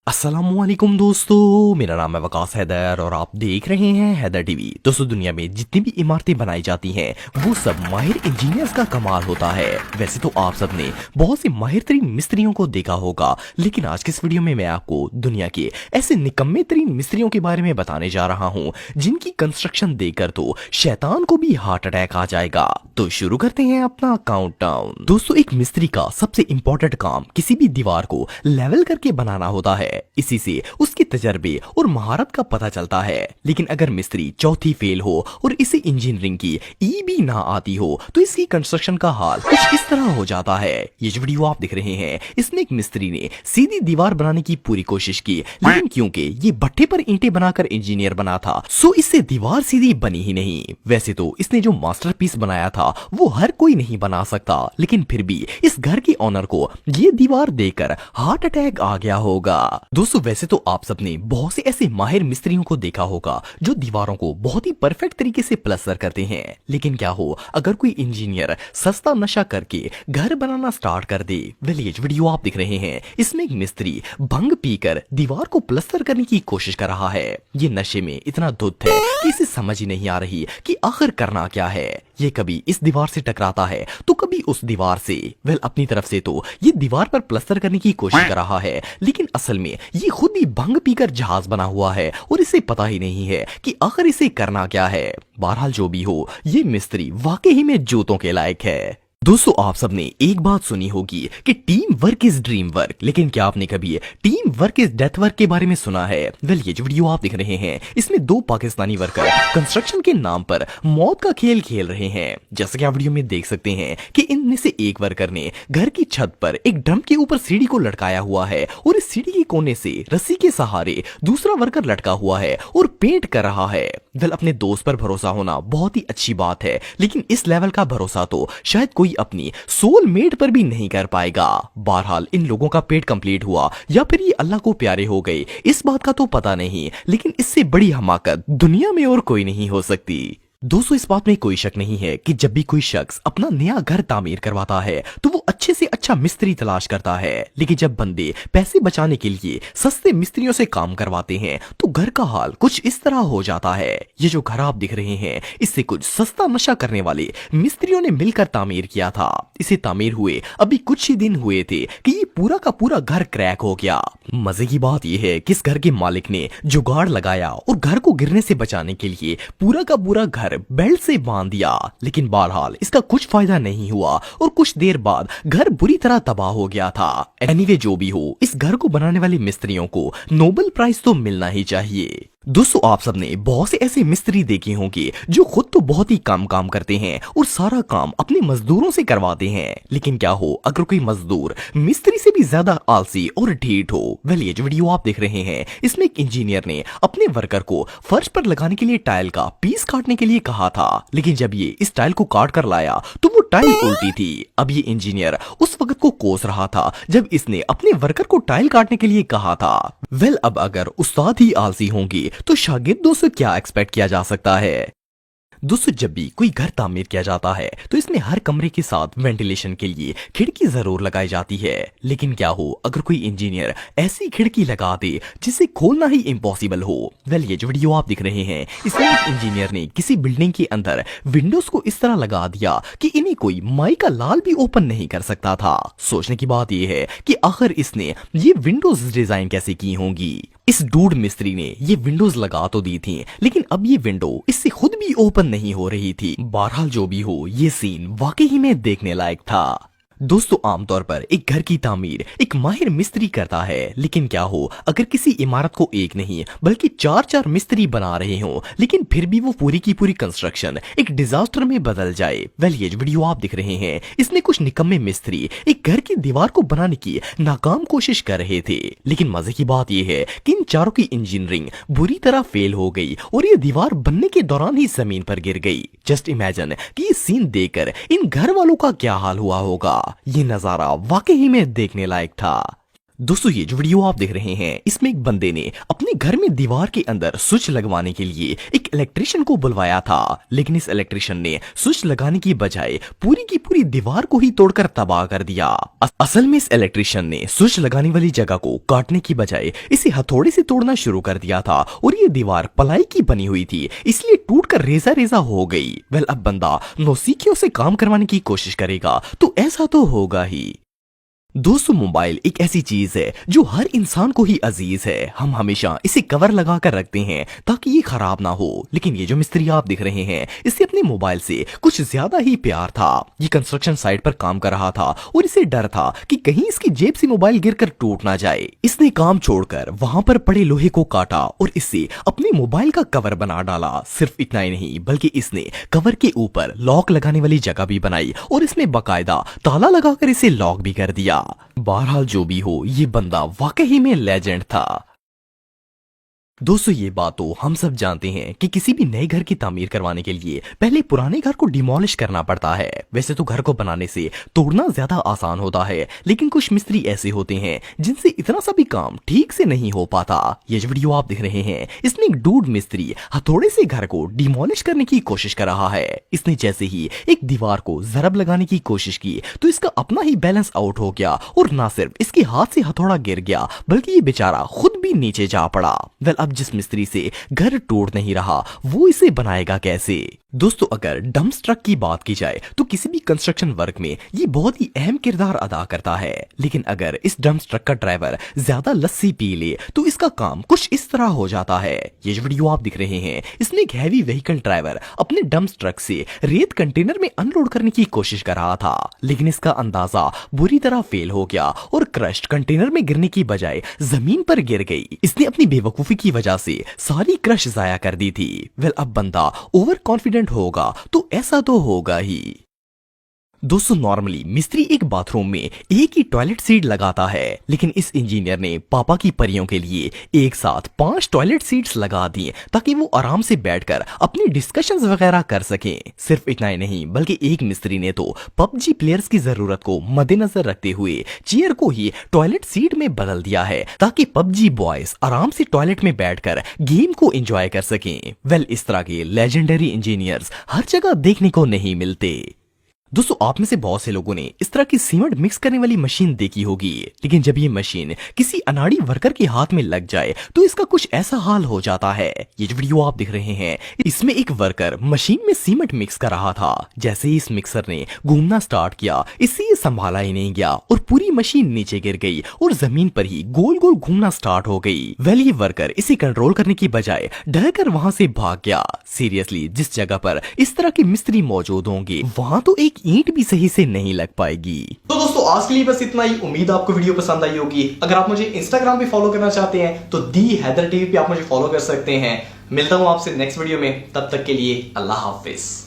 अस्सलामुअलैकुम दोस्तों, मेरा नाम है वकास हैदर और आप देख रहे हैं हैदर टीवी। दोस्तों, दुनिया में जितनी भी इमारतें बनाई जाती हैं वो सब माहिर इंजीनियर्स का कमाल होता है। वैसे तो आप सबने बहुत से माहिर तरीन मिस्त्रियों को देखा होगा, लेकिन आज के इस वीडियो में मैं आपको दुनिया के ऐसे निकम्मे तरीन मिस्त्रियों के बारे में बताने जा रहा हूँ जिनकी कंस्ट्रक्शन देखकर तो शैतान को भी हार्ट अटैक आ जाएगा। तो शुरू करते हैं अपना काउंटडाउन। दोस्तों, एक मिस्त्री का सबसे इंपॉर्टेंट काम किसी भी दीवार को लेवल करके बनाना होता है। इसी से उसके तजर्बे और महारत का पता चलता है। लेकिन अगर मिस्त्री चौथी फेल हो और इसे इंजीनियरिंग की ई भी ना आती हो तो इसकी कंस्ट्रक्शन का हाल कुछ इस तरह हो जाता है। ये जो वीडियो आप दिख रहे हैं, इसमें एक मिस्त्री ने सीधी दीवार बनाने की पूरी कोशिश की, लेकिन क्योंकि ये भट्ठे पर ईंटें बनाकर इंजीनियर बना था, सो इससे दीवार सीधी बनी ही नहीं। वैसे तो इसने जो मास्टरपीस बनाया था वो हर कोई नहीं बना सकता, लेकिन फिर भी इस घर के ऑनर को ये दीवार देखकर हार्ट अटैक आ गया होगा। दोस्तों, वैसे तो आप सबने बहुत से ऐसे माहिर मिस्त्रियों को देखा होगा जो दीवारों को बहुत ही परफेक्ट तरीके से प्लास्टर करते हैं। लेकिन क्या हो अगर कोई इंजीनियर सस्ता नशा करके घर बनाना स्टार्ट कर दे। वेल, ये वीडियो आप दिख रहे हैं, इसमें एक मिस्त्री भंग पीकर दीवार को प्लास्टर करने की कोशिश कर रहा है। ये नशे में इतना धुत है कि इसे समझ ही नहीं आ रही कि आखिर करना क्या है। ये कभी इस दीवार से टकराता है तो कभी उस दीवार से। वेल, अपनी तरफ से तो ये दीवार पर प्लास्टर करने की कोशिश कर रहा है, लेकिन असल में ये खुद ही भंग पीकर जहाज बना हुआ है और इसे पता ही नहीं है कि आखिर इसे करना क्या है। बहरहाल जो भी हो, ये मिस्त्री वाकई में जूतों के लायक है। दोस्तों, आप सबने एक बात सुनी होगी कि team work is dream work, लेकिन क्या आपने कभी team work is death work के बारे में सुना है? वेल, ये जो वीडियो आप देख रहे हैं, इसमें दो पाकिस्तानी वर्कर कंस्ट्रक्शन के नाम पर मौत का खेल खेल रहे हैं। जैसा कि आप वीडियो में देख सकते हैं कि इनमें से एक वर्कर ने घर की छत पर एक ड्रम के ऊपर सीढ़ी को लटकाया हुआ है और इस सीढ़ी के कोने से रस्सी के सहारे दूसरा वर्कर लटका हुआ है और पेंट कर रहा है। वेल, अपने दोस्त पर भरोसा होना बहुत ही अच्छी बात है, लेकिन इस लेवल का भरोसा तो शायद कोई अपनी सोलमेट पर भी नहीं कर पाएगा। बहरहाल इन लोगों का पेट कंप्लीट हुआ या फिर ये अल्लाह को प्यारे हो गए, इस बात का तो पता नहीं, लेकिन इससे बड़ी हमाकत दुनिया में और कोई नहीं हो सकती। दोस्तों, इस बात में कोई शक नहीं है कि जब भी कोई शख्स अपना नया घर तामीर करवाता है तो वो अच्छे से अच्छा मिस्त्री तलाश करता है, लेकिन जब बंदे पैसे बचाने के लिए सस्ते मिस्त्रियों से काम करवाते हैं तो घर का हाल कुछ इस तरह हो जाता है। ये जो घर आप दिख रहे हैं, इससे कुछ सस्ता नशा करने वाले मिस्त्रियों ने मिलकर तामीर किया था। इसे तामीर हुए अभी कुछ ही दिन हुए थे कि ये पूरा का पूरा घर क्रैक हो गया। मजे की बात यह है कि इस घर के मालिक ने जुगाड़ लगाया और घर को गिरने से बचाने के लिए पूरा का पूरा घर बेल्ट से बांध दिया, लेकिन बहरहाल इसका कुछ फायदा नहीं हुआ और कुछ देर बाद घर बुरी तरह तबाह हो गया था। एनीवे, जो भी हो, इस घर को बनाने वाले मिस्त्रियों को नोबेल प्राइज तो मिलना ही चाहिए। दोस्तों, आप सबने बहुत से ऐसे मिस्त्री देखे होंगे जो खुद तो बहुत ही कम काम करते हैं और सारा काम अपने मजदूरों से करवाते हैं, लेकिन क्या हो अगर कोई मजदूर मिस्त्री से भी ज्यादा आलसी और ढीठ हो। वेल, ये जो वीडियो आप देख रहे हैं, इसमें एक इंजीनियर ने अपने वर्कर को फर्श पर लगाने के लिए टाइल का पीस काटने के लिए कहा था, लेकिन जब ये इस टाइल को काट कर लाया तो वो टाइल उल्टी थी। अब ये इंजीनियर उस वक्त को कोस रहा था जब इसने अपने वर्कर को टाइल काटने के लिए कहा था। वेल, अब अगर उस्ताद ही आलसी होंगे तो शागिर्दों से क्या एक्सपेक्ट किया जा सकता है? दोस्तों, जब भी कोई घर तामीर किया जाता है तो इसमें हर कमरे के साथ वेंटिलेशन के लिए खिड़की जरूर लगाई जाती है, लेकिन क्या हो अगर कोई इंजीनियर ऐसी खिड़की लगा दे जिसे खोलना ही इम्पॉसिबल हो। वेल, ये जो वीडियो आप दिख रहे हैं, इसमें एक इंजीनियर ने किसी बिल्डिंग के अंदर विंडोज को इस तरह लगा दिया कि इन्हें कोई माई का लाल भी ओपन नहीं कर सकता था। सोचने की बात यह है कि आखिर इसने ये विंडोज डिजाइन कैसे की होंगी। इस डूड मिस्त्री ने ये विंडोज लगा तो दी थी, लेकिन अब ये विंडो इससे खुद भी ओपन नहीं हो रही थी। बहरहाल जो भी हो, ये सीन वाकई ही में देखने लायक था। दोस्तों, आमतौर पर एक घर की तामीर एक माहिर मिस्त्री करता है, लेकिन क्या हो अगर किसी इमारत को एक नहीं बल्कि चार चार मिस्त्री बना रहे हो, लेकिन फिर भी वो पूरी की पूरी कंस्ट्रक्शन एक डिजास्टर में बदल जाए। वेल, ये जो वीडियो आप दिख रहे हैं, इसमें कुछ निकम्मे मिस्त्री एक घर की दीवार को बनाने की नाकाम कोशिश कर रहे थे, लेकिन मजे की बात यह है कि इन चारों की इंजीनियरिंग बुरी तरह फेल हो गई और ये दीवार बनने के दौरान ही जमीन पर गिर गई। जस्ट इमेजिन कि ये सीन देखकर इन घर वालों का क्या हाल हुआ होगा। ये नजारा वाकई में देखने लायक था। दोस्तों ये जो वीडियो आप देख रहे हैं इसमें एक बंदे ने अपने घर में दीवार के अंदर स्विच लगवाने के लिए एक इलेक्ट्रिशियन को बुलवाया था, लेकिन इस इलेक्ट्रिशियन ने स्विच लगाने की बजाय पूरी की पूरी दीवार को ही तोड़कर तबाह कर दिया। असल में इस इलेक्ट्रिशियन ने स्विच लगाने वाली जगह को काटने की बजाय इसे हथौड़े से तोड़ना शुरू कर दिया था और ये दीवार पलाई की बनी हुई थी, इसलिए टूटकर रेजा रेजा हो गई। वेल अब बंदा नौसिखियों से काम करवाने की कोशिश करेगा तो ऐसा तो होगा ही। दोस्तों मोबाइल एक ऐसी चीज है जो हर इंसान को ही अजीज है। हम हमेशा इसे कवर लगा कर रखते हैं ताकि ये खराब ना हो, लेकिन ये जो मिस्त्री आप दिख रहे हैं इसे अपने मोबाइल से कुछ ज्यादा ही प्यार था। ये कंस्ट्रक्शन साइट पर काम कर रहा था और इसे डर था कि कहीं इसकी जेब से मोबाइल गिरकर टूट ना जाए। इसने काम छोड़कर वहां पर पड़े लोहे को काटा और इससे अपने मोबाइल का कवर बना डाला। सिर्फ इतना ही नहीं बल्कि इसने कवर के ऊपर लॉक लगाने वाली जगह भी बनाई और इसमें बकायदा ताला लगाकर इसे लॉक भी कर दिया। बहरहाल जो भी हो ये बंदा वाकई में लेजेंड था। दोस्तों ये बात तो हम सब जानते हैं कि किसी भी नए घर की तामीर करवाने के लिए पहले पुराने घर को डिमोलिश करना पड़ता है। वैसे तो घर को बनाने से तोड़ना ज्यादा आसान होता है, लेकिन कुछ मिस्त्री ऐसे होते हैं जिनसे इतना सा भी काम ठीक से नहीं हो पाता। ये जो वीडियो आप देख रहे हैं इसमें एक डूड मिस्त्री हथौड़े से घर को डिमोलिश करने की कोशिश कर रहा है। इसने जैसे ही एक दीवार को जरब लगाने की कोशिश की तो इसका अपना ही बैलेंस आउट हो गया और ना सिर्फ इसके हाथ से हथौड़ा गिर गया बल्कि ये बेचारा खुद भी नीचे जा पड़ा। वेल अब जिस मिस्त्री से घर टूट नहीं रहा वो इसे बनाएगा कैसे। दोस्तों अगर डंप ट्रक की बात की जाए तो किसी भी कंस्ट्रक्शन वर्क में ये बहुत ही अहम किरदार अदा करता है, लेकिन अगर इस डंप ट्रक का ड्राइवर ज्यादा लस्सी पी ले तो इसका काम कुछ इस तरह हो जाता है। ये जो वीडियो आप दिख रहे हैं इसमें एक हैवी व्हीकल ड्राइवर अपने डंप ट्रक से रेत कंटेनर में अनलोड करने की कोशिश कर रहा था, लेकिन इसका अंदाजा बुरी तरह फेल हो गया और क्रश्ड कंटेनर में गिरने की बजाय जमीन पर गिर गई। इसने अपनी बेवकूफी की वजह से सारी क्रश जाया कर दी थी। वेल अब बंदा ओवर कॉन्फिडेंट होगा तो ऐसा तो होगा ही। दोस्तों नॉर्मली मिस्त्री एक बाथरूम में एक ही टॉयलेट सीट लगाता है, लेकिन इस इंजीनियर ने पापा की परियों के लिए एक साथ 5 टॉयलेट सीट्स लगा दी ताकि वो आराम से बैठकर अपनी डिस्कशंस वगैरह कर सकें। सिर्फ इतना ही नहीं बल्कि एक मिस्त्री ने तो पबजी प्लेयर्स की जरूरत को मद्देनजर रखते हुए चेयर को ही टॉयलेट सीट में बदल दिया है ताकि पबजी बॉयज आराम से टॉयलेट में बैठकर गेम को एंजॉय कर सकें। वेल इस तरह के लेजेंडरी इंजीनियर्स हर जगह देखने को नहीं मिलते। दोस्तों आप में से बहुत से लोगों ने इस तरह की सीमेंट मिक्स करने वाली मशीन देखी होगी, लेकिन जब ये मशीन किसी अनाड़ी वर्कर के हाथ में लग जाए तो इसका कुछ ऐसा हाल हो जाता है। ये जो वीडियो आप देख रहे हैं इसमें एक वर्कर मशीन में सीमेंट मिक्स कर रहा था। जैसे ही इस मिक्सर ने घूमना स्टार्ट किया इससे ये संभाला ही नहीं गया और पूरी मशीन नीचे गिर गई और जमीन पर ही गोल गोल घूमना स्टार्ट हो गई। वेल ये वर्कर इसे कंट्रोल करने की बजाय डरकर वहां से भाग गया। सीरियसली जिस जगह पर इस तरह के मिस्त्री मौजूद होंगे वहां तो एक ईंट भी सही से नहीं लग पाएगी। तो दोस्तों आज के लिए बस इतना ही। उम्मीद आपको वीडियो पसंद आई होगी। अगर आप मुझे इंस्टाग्राम पे फॉलो करना चाहते हैं तो दी हैदर टीवी पे आप मुझे फॉलो कर सकते हैं। मिलता हूं आपसे नेक्स्ट वीडियो में, तब तक के लिए अल्लाह हाफिज।